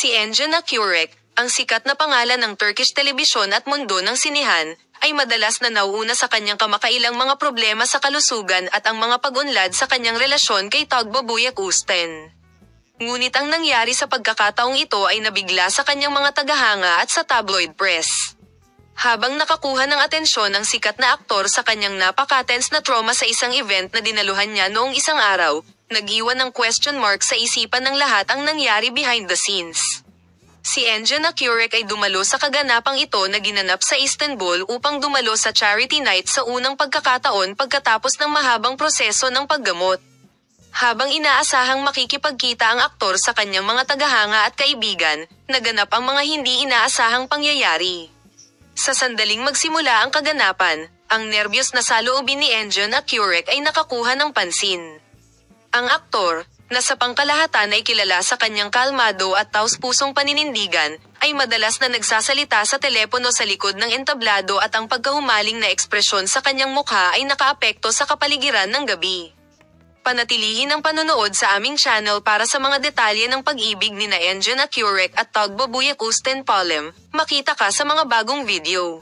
Si Engin Akyurek, ang sikat na pangalan ng Turkish telebisyon at mundo ng sinihan, ay madalas na nauuna sa kanyang kamakailang mga problema sa kalusugan at ang mga pag-unlad sa kanyang relasyon kay Tagbabuyak Usten. Ngunit ang nangyari sa pagkakataong ito ay nabigla sa kanyang mga tagahanga at sa tabloid press. Habang nakakuha ng atensyon ang sikat na aktor sa kanyang napaka-tense na trauma sa isang event na dinaluhan niya noong isang araw, nag-iwan ng question mark sa isipan ng lahat ang nangyari behind the scenes. Si Engin Akyurek ay dumalo sa kaganapang ito na ginanap sa Istanbul upang dumalo sa charity night sa unang pagkakataon pagkatapos ng mahabang proseso ng paggamot. Habang inaasahang makikipagkita ang aktor sa kanyang mga tagahanga at kaibigan, naganap ang mga hindi inaasahang pangyayari. Sa sandaling magsimula ang kaganapan, ang nerbiyos na saloobin ni Engin Akyurek ay nakakuha ng pansin. Ang aktor, na sa pangkalahatan ay kilala sa kanyang kalmado at taos-pusong paninindigan, ay madalas na nagsasalita sa telepono sa likod ng entablado at ang pagkahumaling na ekspresyon sa kanyang mukha ay nakaapekto sa kapaligiran ng gabi. Panatilihin ang panonood sa aming channel para sa mga detalye ng pag-ibig ni Engin Akyurek at Tagbabuyak Usten Palem. Makita ka sa mga bagong video.